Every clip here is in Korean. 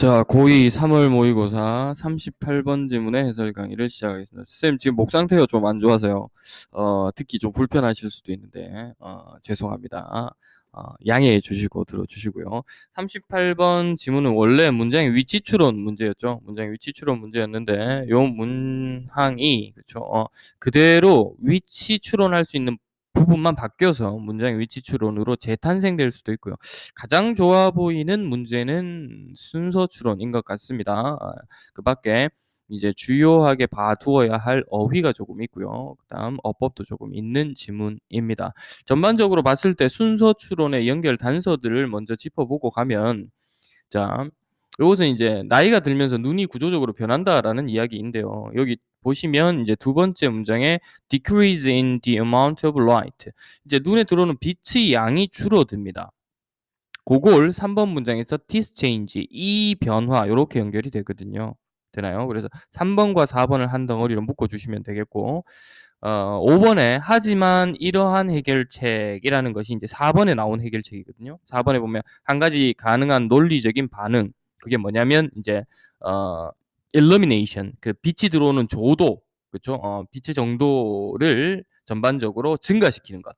자, 고2 3월 모의고사 38번 지문의 해설 강의를 시작하겠습니다. 쌤, 지금 목 상태가 좀 안 좋아서요. 듣기 좀 불편하실 수도 있는데, 죄송합니다. 양해해 주시고 들어주시고요. 38번 지문은 원래 문장의 위치 추론 문제였죠. 문장의 위치 추론 문제였는데, 요 문항이, 그쵸. 그대로 위치 추론할 수 있는 부분만 바뀌어서 문장의 위치 추론으로 재탄생될 수도 있고요. 가장 좋아 보이는 문제는 순서 추론인 것 같습니다. 그 밖에 이제 주요하게 봐두어야 할 어휘가 조금 있고요. 그다음 어법도 조금 있는 지문입니다. 전반적으로 봤을 때 순서 추론의 연결 단서들을 먼저 짚어보고 가면, 자, 요것은 이제 나이가 들면서 눈이 구조적으로 변한다라는 이야기인데요. 여기 보시면 이제 두 번째 문장에 decrease in the amount of light. 이제 눈에 들어오는 빛의 양이 줄어듭니다. 그걸 3번 문장에서 this change, 이 변화, 요렇게 연결이 되거든요. 되나요? 그래서 3번과 4번을 한 덩어리로 묶어 주시면 되겠고, 5번에 하지만 이러한 해결책이라는 것이 이제 4번에 나온 해결책이거든요. 4번에 보면 한 가지 가능한 논리적인 반응, 그게 뭐냐면 이제 illumination, 그 빛이 들어오는 조도, 그렇죠? 빛의 정도를 전반적으로 증가시키는 것.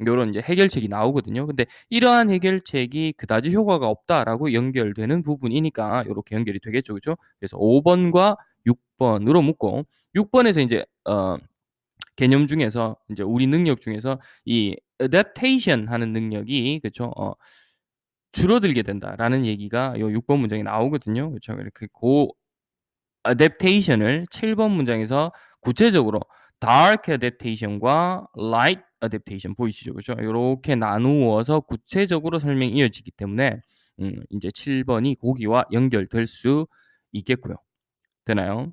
요런 이제 해결책이 나오거든요. 근데 이러한 해결책이 그다지 효과가 없다라고 연결되는 부분이니까 요렇게 연결이 되겠죠. 그죠? 그래서 5번과 6번으로 묶고, 6번에서 이제 개념 중에서 이제 우리 능력 중에서 이 adaptation 하는 능력이, 그쵸? 줄어들게 된다라는 얘기가 요 6번 문장에 나오거든요. 그쵸? 이렇게 adaptation을 7번 문장에서 구체적으로 dark adaptation과 light adaptation 보이시죠? 그죠? 요렇게 나누어서 구체적으로 설명이 이어지기 때문에 인제 7번이 거기와 연결될 수 있겠고요. 되나요?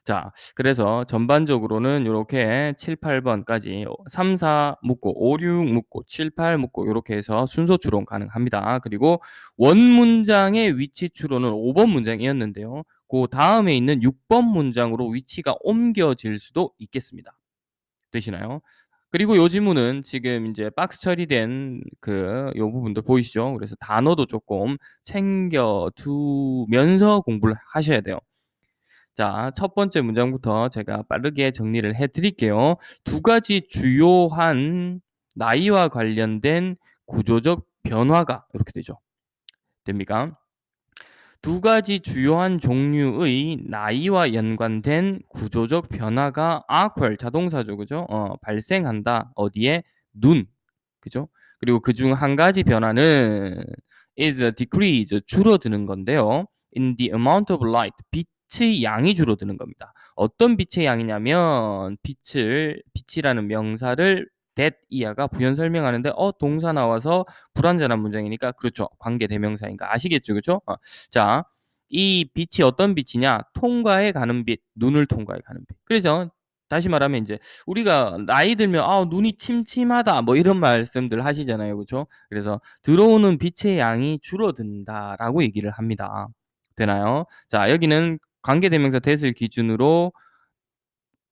자, 그래서 전반적으로는 요렇게 7, 8번까지 3, 4 묶고 5, 6 묶고 7, 8 묶고 요렇게 해서 순서 추론 가능합니다. 그리고 원 문장의 위치 추론은 5번 문장이었는데요. 그 다음에 있는 6번 문장으로 위치가 옮겨질 수도 있겠습니다. 되시나요? 그리고 요 지문은 지금 인제 박스 처리된 요 부분도 보이시죠? 그래서 단어도 쪼끔 챙겨 두면서 공부를 하셔야 돼요. 자, 첫 번째 문장부터 제가 빠르게 정리를 해 드릴게요. 두 가지 주요한 나이와 관련된 구조적 변화가 이렇게 되죠. 됩니까? 두 가지 주요한 종류의 나이와 연관된 구조적 변화가 occur, 자동사죠. 그죠? 발생한다. 어디에? 눈. 그죠? 그리고 그중 한 가지 변화는 is a decrease, 줄어드는 건데요. in the amount of light, 빛의 양이 줄어드는 겁니다. 어떤 빛의 양이냐면 빛이라는 명사를 that 이하가 부연 설명하는데 동사 나와서 불완전한 문장이니까, 그렇죠. 관계 대명사니까 아시겠죠. 그죠? 자, 이 빛이 어떤 빛이냐? 통과해 가는 빛, 눈을 통과해 가는 빛. 그래서 다시 말하면 인제 우리가 나이 들면 눈이 침침하다." 뭐 이런 말씀들 하시잖아요. 그죠? 그래서 "들어오는 빛의 양이 줄어든다."라고 얘기를 합니다. 되나요? 자, 여기는 관계대명사 that을 기준으로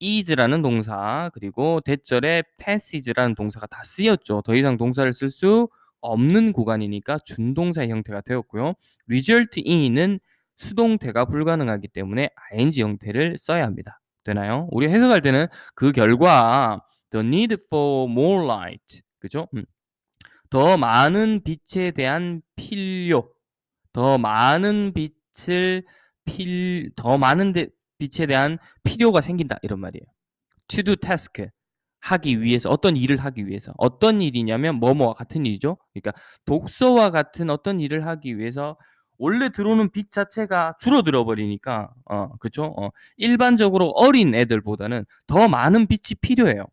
is라는 동사, 그리고 대절에 passage라는 동사가 다 쓰였죠. 더 이상 동사를 쓸 수 없는 구간이니까 준동사의 형태가 되었고요. result in은 수동태가 불가능하기 때문에 ing 형태를 써야 합니다. 되나요? 우리 해석할 때는 그 결과 the need for more light, 그죠? 더 많은 빛에 대한 필요, 더 많은 더 많은 빛에 대한 필요가 생긴다, 이런 말이에요. to do task, 하기 위해서, 어떤 일을 하기 위해서. 어떤 일이냐면 뭐뭐와 같은 일이죠. 그러니까 독서와 같은 어떤 일을 하기 위해서 원래 들어오는 빛 자체가 줄어들어 버리니까, 그쵸? 일반적으로 어린 애들보다는 더 많은 빛이 필요해요.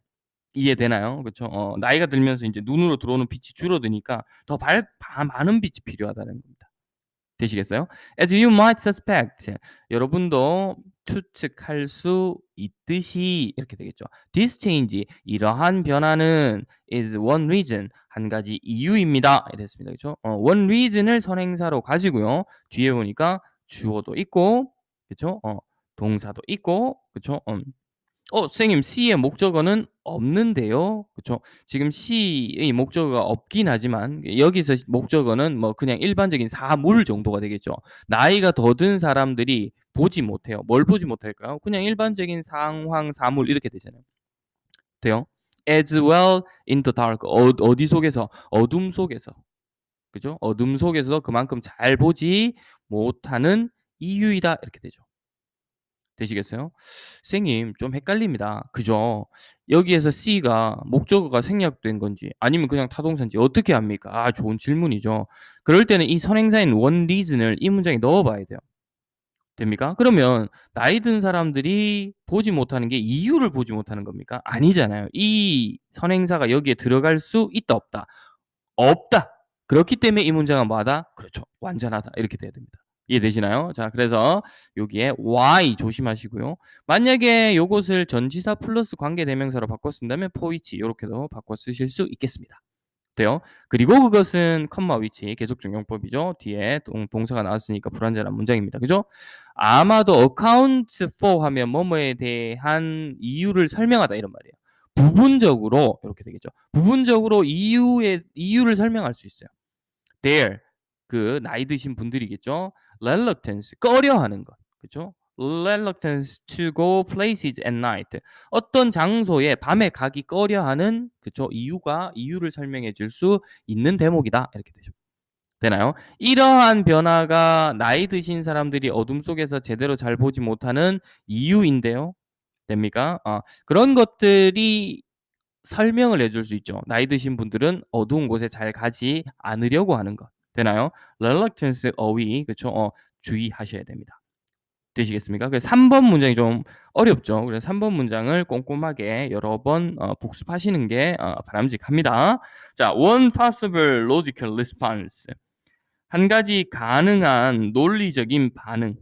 이해되나요? 그쵸? 나이가 들면서 인제 눈으로 들어오는 빛이 줄어드니까 많은 빛이 필요하다는 겁니다. 되시겠어요? As you might suspect, 여러분도 추측할 수 있듯이, 이렇게 되겠죠. This change, 이러한 변화는 is one reason, 한 가지 이유입니다. 이랬습니다. 그쵸? one reason을 선행사로 가지고요. 뒤에 보니까 주어도 있고, 그쵸? 동사도 있고, 그쵸? 선생님 C의 목적어는 없는데요. 그쵸. 지금 C의 목적어가 없긴 하지만 여기서 목적어는 뭐 그냥 일반적인 사물 정도가 되겠죠. 나이가 더 든 사람들이 보지 못해요. 뭘 보지 못할까요? 그냥 일반적인 상황, 사물 이렇게 되잖아요. 돼요? As well in the dark. 어디 속에서? 어둠 속에서. 그죠? 어둠 속에서 그만큼 잘 보지 못하는 이유이다. 이렇게 되죠. 되시겠어요? 선생님 좀 헷갈립니다. 그죠? 여기에서 C가 목적어가 생략된 건지 아니면 그냥 타동사인지 어떻게 합니까? 아 좋은 질문이죠. 그럴 때는 이 선행사인 one reason을 이 문장에 넣어 봐야 돼요. 됩니까? 그러면 나이 든 사람들이 보지 못하는 게 이유를 보지 못하는 겁니까? 아니잖아요. 이 선행사가 여기에 들어갈 수 있다 없다? 없다. 그렇기 때문에 이 문장은 뭐하다? 그렇죠. 완전하다. 이렇게 돼야 됩니다. 이해되시나요? 자, 그래서 여기에 why 조심하시고요. 만약에 요것을 전치사 플러스 관계대명사로 바꿔 쓴다면 for which 요렇게도 바꿔 쓰실 수 있겠습니다. 돼요. 그리고 그것은 컴마 위치 계속 적용법이죠. 뒤에 동사가 나왔으니까 불완전한 문장입니다. 그죠? 아마도 account for 하면 뭐뭐에 대한 이유를 설명하다 이런 말이에요. 부분적으로 이렇게 되겠죠. 부분적으로 이유를 설명할 수 있어요. Their 그 나이 드신 분들이겠죠. reluctance 꺼려하는 것. 그죠? reluctance to go places at night. 어떤 장소에 밤에 가기 꺼려하는 그쵸? 이유를 설명해 줄 수 있는 대목이다. 이렇게 되죠. 되나요? 이러한 변화가 나이 드신 사람들이 어둠 속에서 제대로 잘 보지 못하는 이유인데요. 됩니까? 그런 것들이 설명을 해줄 수 있죠. 나이 드신 분들은 어두운 곳에 잘 가지 않으려고 하는 것. 되나요? reluctance away 그쵸? 주의하셔야 됩니다. 되시겠습니까? 그래서 3번 문장이 좀 어렵죠. 그래서 3번 문장을 꼼꼼하게 여러 번 복습하시는 게 바람직합니다. 자, one possible logical response. 한 가지 가능한 논리적인 반응.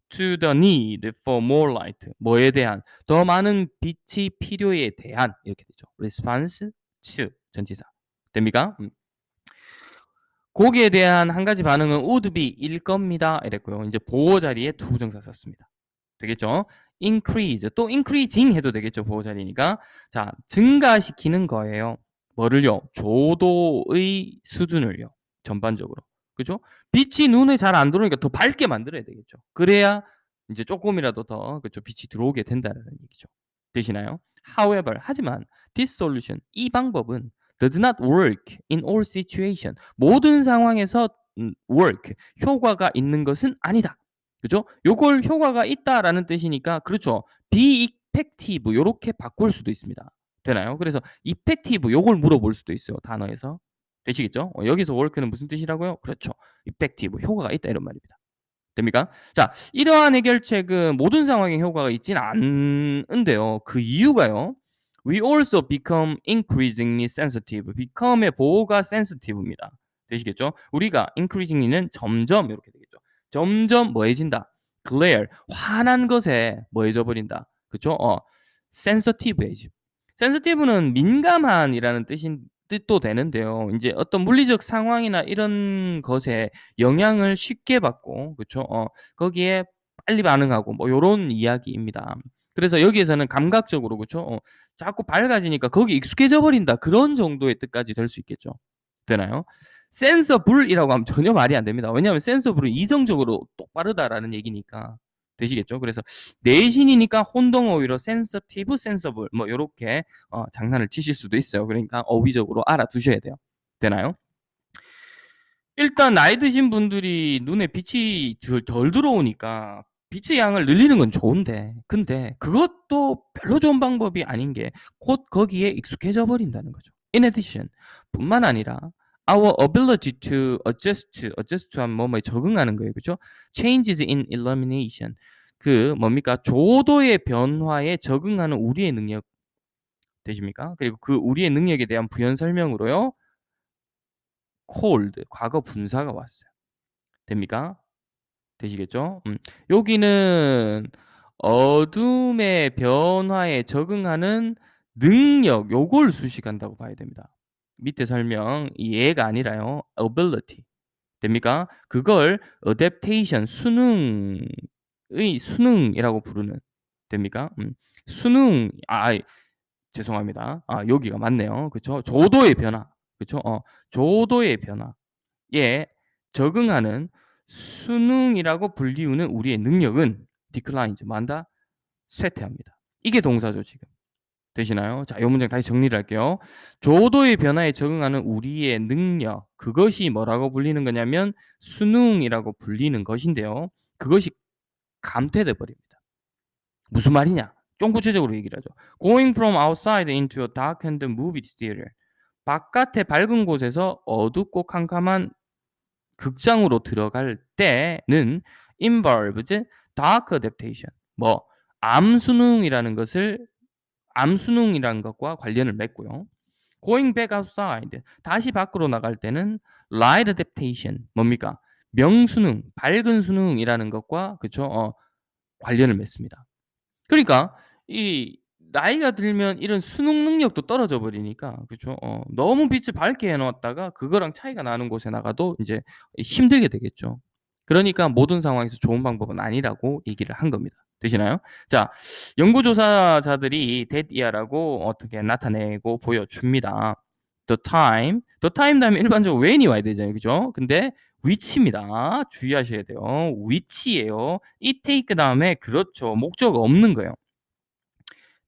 to the need for more light. 뭐에 대한? 더 많은 빛이 필요에 대한 이렇게 되죠. response to 전치사. 됩니까? 거기에 대한 한 가지 반응은 would be일 겁니다. 이랬고요. 이제 보호 자리에 두 정사 썼습니다. 되겠죠? increase 또 increasing 해도 되겠죠. 보호 자리니까. 자, 증가시키는 거예요. 뭐를요? 조도의 수준을요. 전반적으로. 그죠? 빛이 눈에 잘 안 들어오니까 더 밝게 만들어야 되겠죠. 그래야 이제 조금이라도 더 그죠? 빛이 들어오게 된다는 얘기죠. 되시나요? However, 하지만 this solution 이 방법은 does not work in all situation. 모든 상황에서 work 효과가 있는 것은 아니다. 그죠? 요걸 효과가 있다라는 뜻이니까 그렇죠. be effective 요렇게 바꿀 수도 있습니다. 되나요? 그래서 effective 요걸 물어볼 수도 있어요. 단어에서. 되시겠죠? 여기서 work는 무슨 뜻이라고요? 그렇죠. effective 효과가 있다 이런 말입니다. 됩니까? 자, 이러한 해결책은 모든 상황에 효과가 있진 않은데요. 그 이유가요. We also become increasingly sensitive. become의 보호가 sensitive입니다. 되시겠죠? 우리가 increasingly는 점점 이렇게 되겠죠. 점점 뭐해진다? glare 환한 것에 뭐해져 버린다. 그쵸? sensitive해지. sensitive는 민감한이라는 뜻도 되는데요. 이제 어떤 물리적 상황이나 이런 것에 영향을 쉽게 받고 그쵸? 거기에 빨리 반응하고 뭐 요런 이야기입니다. 그래서 여기에서는 감각적으로 그쵸? 자꾸 밝아지니까 거기에 익숙해져 버린다. 그런 정도의 뜻까지 될 수 있겠죠. 되나요? sensible이라고 하면 전혀 말이 안 됩니다. 왜냐하면 sensible은 이성적으로 똑바르다라는 얘기니까. 되시겠죠? 그래서 내신이니까 혼동 어휘로 sensitive, sensible 뭐 요렇게 장난을 치실 수도 있어요. 그러니까 어휘적으로 알아두셔야 돼요. 되나요? 일단 나이 드신 분들이 눈에 빛이 덜 들어오니까 빛의 양을 늘리는 건 좋은데 근데 그것도 별로 좋은 방법이 아닌 게 곧 거기에 익숙해져 버린다는 거죠. In addition 뿐만 아니라 our ability to adjust to 하면 뭐뭐에 적응하는 거예요. 그죠? changes in illumination 그 뭡니까? 조도의 변화에 적응하는 우리의 능력 되십니까? 그리고 그 우리의 능력에 대한 부연 설명으로요. cold 과거 분사가 왔어요. 됩니까? 되시겠죠? 여기는 어둠의 변화에 적응하는 능력 요걸 수식한다고 봐야 됩니다. 밑에 설명 이 얘가 아니라요. ability. 됩니까? 그걸 adaptation 수능이라고 부르는 됩니까? 수능 죄송합니다. 여기가 맞네요. 그쵸? 조도의 변화. 그쵸? 조도의 변화에 적응하는 수능이라고 불리우는 우리의 능력은 declines 뭐한다? 쇠퇴합니다. 이게 동사죠, 지금. 되시나요? 자, 요 문장 다시 정리를 할게요. 조도의 변화에 적응하는 우리의 능력, 그것이 뭐라고 불리는 거냐면 수능이라고 불리는 것인데요. 그것이 감퇴돼 버립니다. 무슨 말이냐? 좀 구체적으로 얘기를 하죠. Going from outside into a darkened movie theater. 바깥의 밝은 곳에서 어둡고 캄캄한 극장으로 들어갈 때는 involves dark adaptation. 뭐 암수능이라는 것을 암수능이라는 것과 관련을 맺고요. Going back outside. 다시 밖으로 나갈 때는 light adaptation. 뭡니까? 명수능, 밝은 수능이라는 것과 그쵸? 관련을 맺습니다. 그러니까 이 나이가 들면 이런 수능 능력도 떨어져 버리니까 그쵸? 너무 빛을 밝게 해 놓았다가 그거랑 차이가 나는 곳에 나가도 인제 힘들게 되겠죠. 그러니까 모든 상황에서 좋은 방법은 아니라고 얘기를 한 겁니다. 되시나요? 자, 연구 조사자들이 that year라고 어떻게 나타내고 보여줍니다. the time 다음에 일반적으로 when이 와야 되잖아요. 그죠? 근데 which입니다. 주의하셔야 돼요. which예요. it take 다음에 그렇죠. 목적 없는 거예요.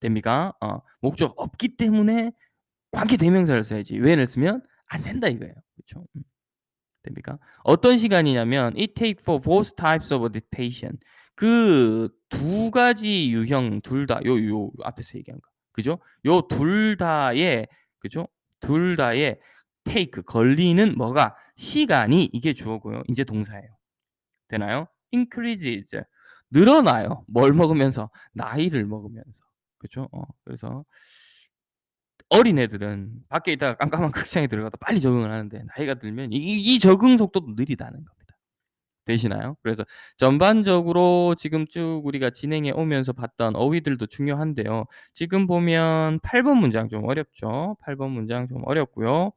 됩니까? 목적 없기 때문에 관계 대명사를 써야지. when을 쓰면 안 된다 이거예요. 그쵸? 됩니까? 어떤 시간이냐면 it take for both types of dictation. 그 두 가지 유형 둘 다 요 앞에서 얘기한 거. 그죠? 요 둘 다의 그죠? 둘 다의 take 걸리는 뭐가 시간이 이게 주어고요. 인제 동사예요. 되나요? increases 늘어나요. 뭘 먹으면서? 나이를 먹으면서. 그죠? 그래서 어린애들은 밖에 있다가 깜깜한 극장에 들어가도 빨리 적응을 하는데 나이가 들면 이 적응 속도도 느리다는 겁니다. 되시나요? 그래서 전반적으로 지금 쭉 우리가 진행해 오면서 봤던 어휘들도 중요한데요. 지금 보면 8번 문장 좀 어렵죠. 8번 문장 좀 어렵고요.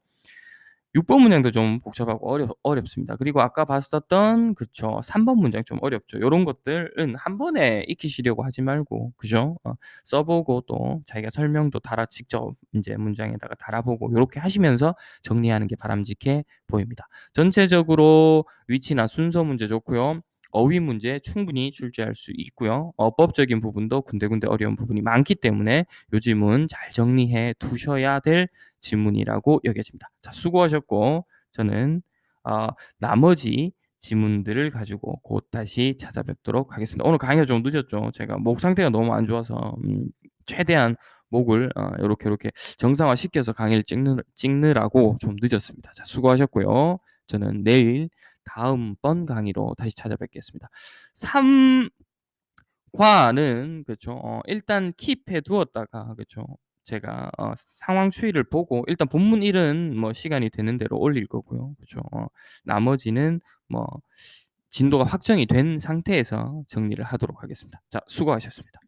6번 문장도 좀 복잡하고 어렵습니다. 그리고 아까 봤었던 그쵸. 3번 문장 좀 어렵죠. 요런 것들은 한 번에 익히시려고 하지 말고 그죠? 써 보고 또 자기가 설명도 달아 직접 인제 문장에다가 달아 보고 요렇게 하시면서 정리하는 게 바람직해 보입니다. 전체적으로 위치나 순서 문제 좋고요. 어휘 문제 충분히 출제할 수 있고요. 어법적인 부분도 군데군데 어려운 부분이 많기 때문에 요 지문 잘 정리해 두셔야 될 지문이라고 여겨집니다. 자, 수고하셨고 저는 어 나머지 지문들을 가지고 곧 다시 찾아뵙도록 하겠습니다. 오늘 강의가 좀 늦었죠. 제가 목 상태가 너무 안 좋아서 최대한 목을 요렇게 정상화시켜서 강의를 찍느라고 좀 늦었습니다. 자, 수고하셨고요. 저는 내일 다음번 강의로 다시 찾아뵙겠습니다. 3 과는 그쵸. 일단 킵해 두었다가 그쵸. 제가 상황 추이를 보고 일단 본문 1은 뭐 시간이 되는 대로 올릴 거고요. 그쵸. 나머지는 뭐 진도가 확정이 된 상태에서 정리를 하도록 하겠습니다. 자, 수고하셨습니다.